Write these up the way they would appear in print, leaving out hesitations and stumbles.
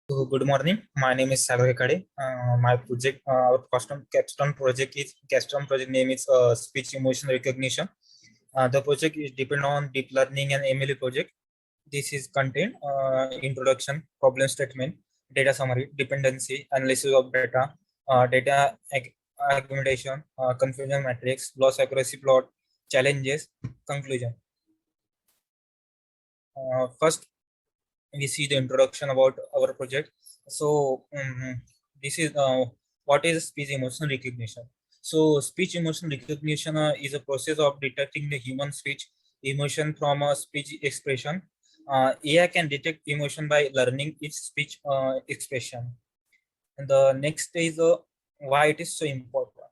So good morning. My name is Sagar Kade. My project, our custom capstone project name is speech emotion recognition. The project is depend on deep learning and ML project. This is content, introduction, problem statement, data summary, dependency, analysis of data, argumentation, confusion matrix, loss accuracy plot, challenges, conclusion. First, we see the introduction about our project. So this is what is speech emotion recognition. So speech emotion recognition is a process of detecting the human speech emotion from a speech expression. AI can detect emotion by learning its speech expression. And the next is why it is so important.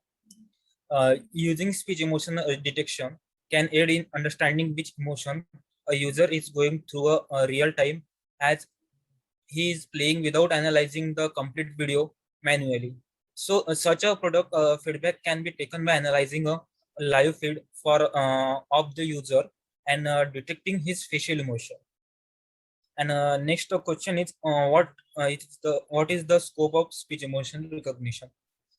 Using speech emotion detection can aid in understanding which emotion a user is going through a real time, as he is playing without analyzing the complete video manually. So such a product feedback can be taken by analyzing a live feed for of the user and detecting his facial emotion. And next question is what is the scope of speech emotion recognition?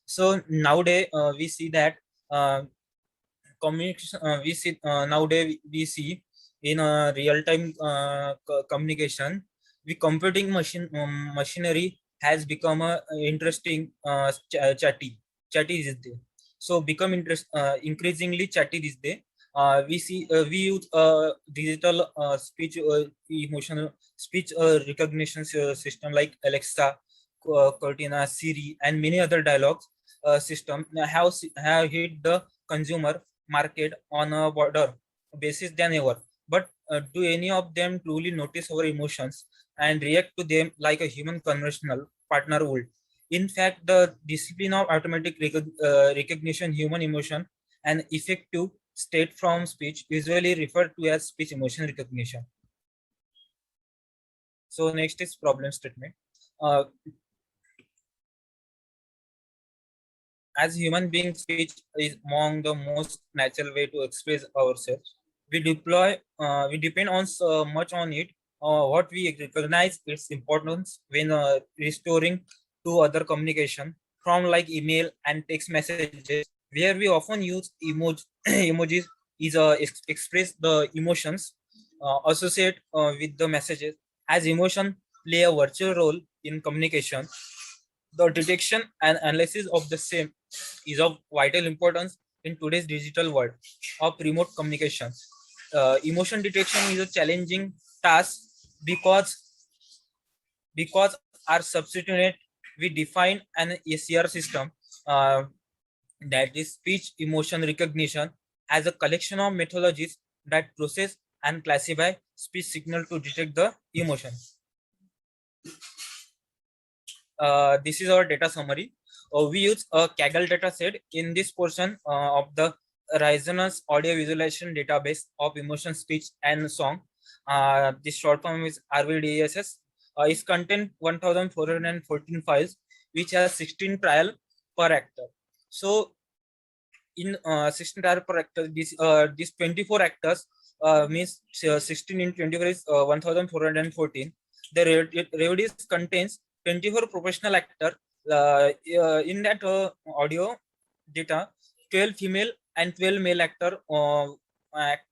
So nowadays we see that uh, communication nowadays we see in real time communication, the computing machinery has become a interesting chatty is there. So become increasingly chatty is there. We use digital speech emotional speech recognition system like Alexa, Cortina, Siri, and many other dialogues system have hit the consumer market on a broader basis than ever. But do any of them truly notice our emotions and react to them like a human conventional partner would? In fact, the discipline of automatic recognition human emotion and effective state from speech, usually referred to as speech emotion recognition. So next is problem statement. Uh, as human beings, speech is among the most natural way to express ourselves. We depend on so much on it. What we recognize its importance when restoring to other communication from like email and text messages, where we often use emojis is express the emotions associate with the messages. As emotion play a virtual role in communication, the detection and analysis of the same is of vital importance in today's digital world of remote communication. Emotion detection is a challenging task because because our substitute we define an ACR system, uh, that is speech emotion recognition, as a collection of methodologies that process and classify speech signal to detect the emotion. This is our data summary. We use a Kaggle data set in this portion of the Resonance audio visualization database of emotion, speech, and song. This short form is RVDSS. It contains 1,414 files, which has 16 trial per actor. So in 16 trial per actor, this 24 actors means 16 in 24 is 1,414. The reviews contains 24 professional actor. In that audio data, 12 female and 12 male actor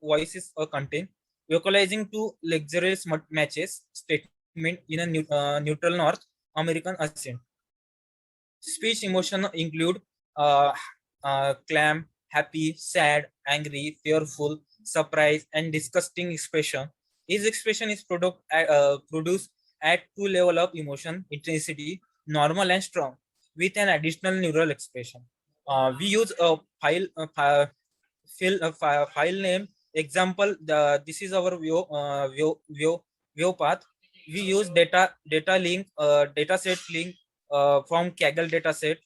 voices are contained, vocalizing to luxurious matches statement in a neutral North American accent. Speech emotion include uh, clam, happy, sad, angry, fearful, surprised, and disgusting expression. Each expression is produced at two level of emotion intensity, normal and strong, with an additional neural expression. We use a file name example. This is our view path. We use data set link from Kaggle dataset.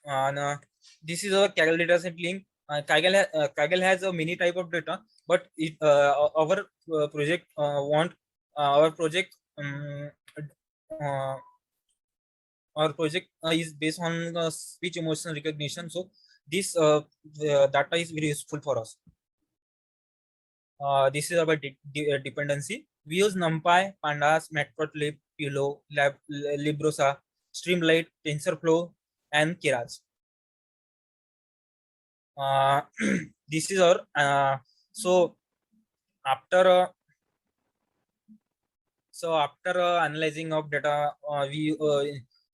And this is our Kaggle dataset link. Kaggle has a many type of data, but our project want our project uh, our project is based on speech emotion recognition. So this data is very useful for us. This is about dependency. We use NumPy, Pandas, Matplotlib, Pillow, Librosa, Streamlit, TensorFlow, and Keras. Uh, this is our so after analyzing of data, we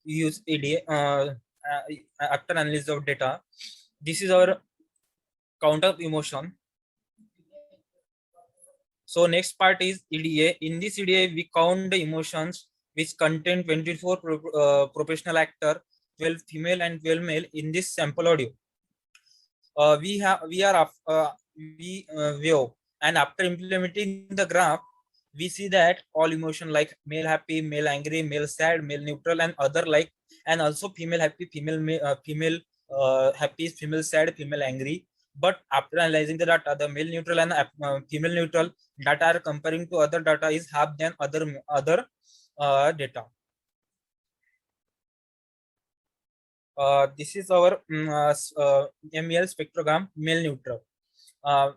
use ADA. After analysis of data, this is our count of emotion. So next part is EDA. In this EDA, we count the emotions which contain 24 professional actor, 12 female and 12 male in this sample audio. We and after implementing the graph, we see that all emotion like male happy, male angry, male sad, male neutral, and other like, and also female happy, female happy, female sad, female angry. But after analyzing the data, the male neutral and female neutral data are comparing to other data is half than other data. This is our MEL spectrogram, male neutral. Uh,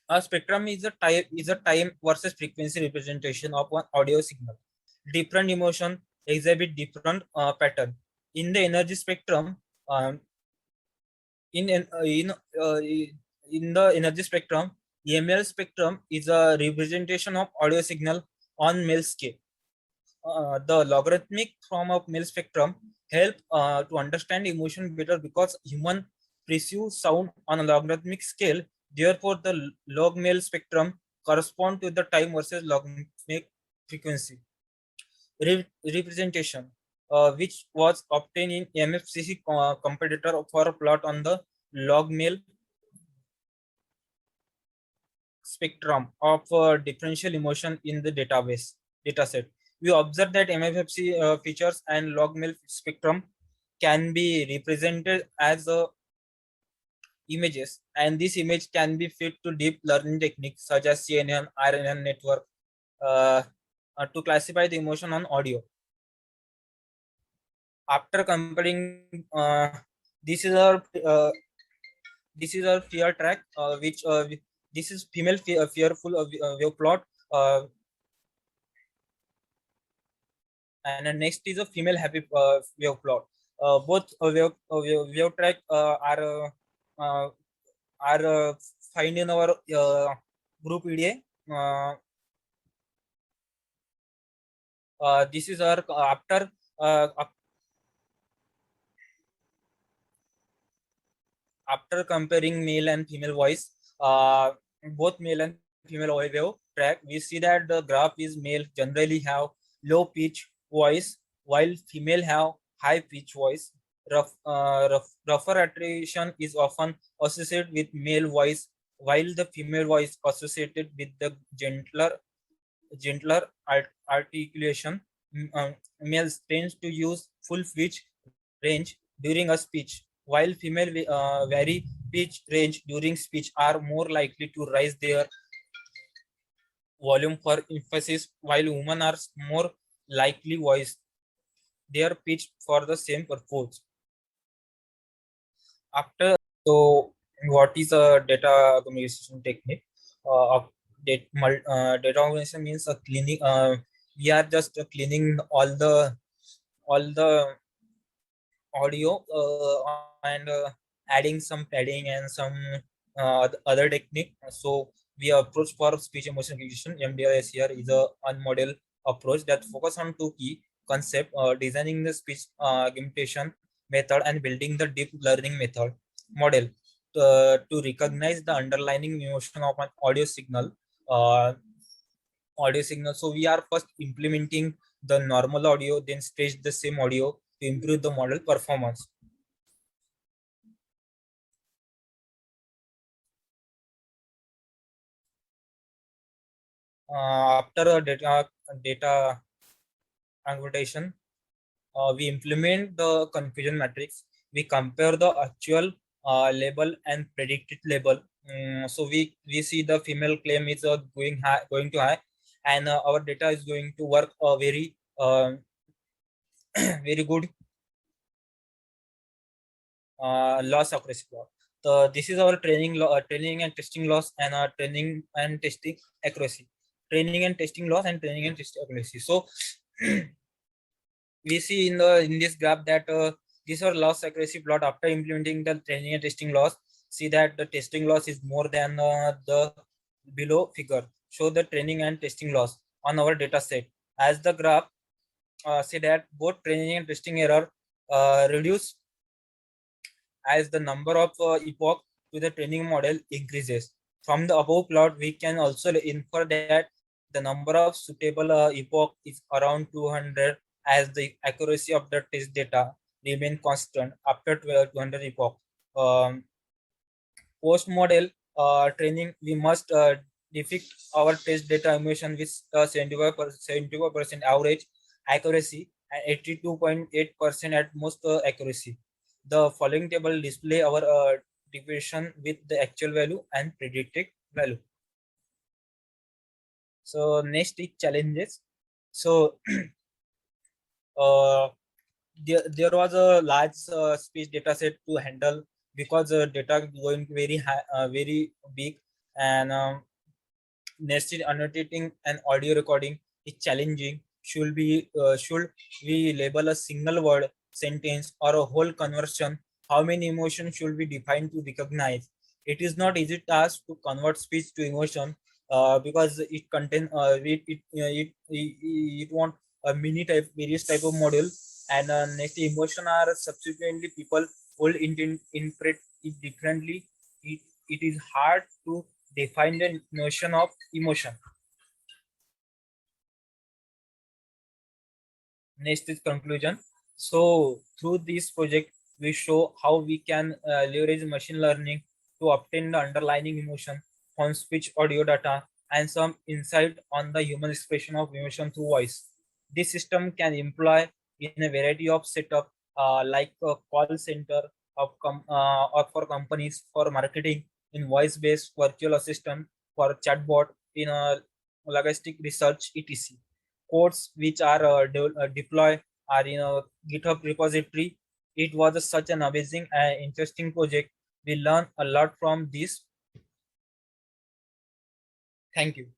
a spectrum is a time versus frequency representation of one audio signal. Different emotion exhibit different pattern. In the energy spectrum, um, in in uh, in uh, in the energy spectrum, EML spectrum is a representation of audio signal on male scale. The logarithmic form of male spectrum help to understand emotion better because human perceive sound on a logarithmic scale. Therefore, the log male spectrum correspond to the time versus logarithmic frequency representation, which was obtained in MFCC competitor for a plot on the log male spectrum of differential emotion in the database dataset. We observe that MFFC features and log male spectrum can be represented as images, and this image can be fed to deep learning techniques such as CNN, RNN network uh, to classify the emotion on audio. After comparing, this is our fear track, which this is female fearful wave plot, and next is a female happy wave plot. Both wave track uh, are find in our group EDA. This is our after comparing male and female voice, both male and female wave track, we see that the graph is male generally have low pitch voice, while female have high pitch voice. Rougher attrition is often associated with male voice, while the female voice associated with the gentler articulation. Males tends to use full pitch range during a speech, while female vary pitch range during speech are more likely to raise their volume for emphasis, while women are more likely voice their pitch for the same purpose. After, so what is a data aggregation technique? Data organization means a cleaning. We are just cleaning all the audio and adding some padding and some other technique. So we approach for speech emotion recognition. MDIS here is a one model approach that focus on two key concept: designing the speech augmentation method and building the deep learning method model to recognize the underlying emotion of an uh, audio signal. So we are first implementing the normal audio, then stage the same audio to improve the model performance. After a data aggregation, we implement the confusion matrix. We compare the actual label and predicted label. So we see the female claim is going to high, and our data is going to work very very good loss accuracy plot. So this is our training and testing loss and training and testing accuracy. training and testing loss and training and test accuracy. So we see in this graph that these are loss accuracy plot after implementing the training and testing loss. See that the testing loss is more than the below figure. Show the training and testing loss on our data set. As the graph say that both training and testing error reduce as the number of epoch to the training model increases. From the above plot, we can also infer that the number of suitable epoch is around 200, as the accuracy of the test data remain constant after 200 epoch. Um, Post model training, we must depict our test data emission with 75% average accuracy and 82.8% at most accuracy. The following table display our deviation with the actual value and predicted value. So next is challenges. So uh, there was a large speech data set to handle because data going very high, very big, and nested annotating an audio recording is challenging. Should we label a single word, sentence, or a whole conversion? How many emotions should we define to recognize? It is not easy task to convert speech to emotion because it contain it want a many type various type of model, and next emotion are subsequently people will interpret it differently. It is hard to define the notion of emotion. Next is conclusion. So through this project, we show how we can leverage machine learning to obtain the underlying emotion from speech audio data and some insight on the human expression of emotion through voice. This system can employ in a variety of setup like a call center or for companies, for marketing in voice-based virtual assistant, for chatbot in a logistic research, etc. Codes which are deployed are in a GitHub repository. It was such an amazing and interesting project. We learned a lot from this. Thank you.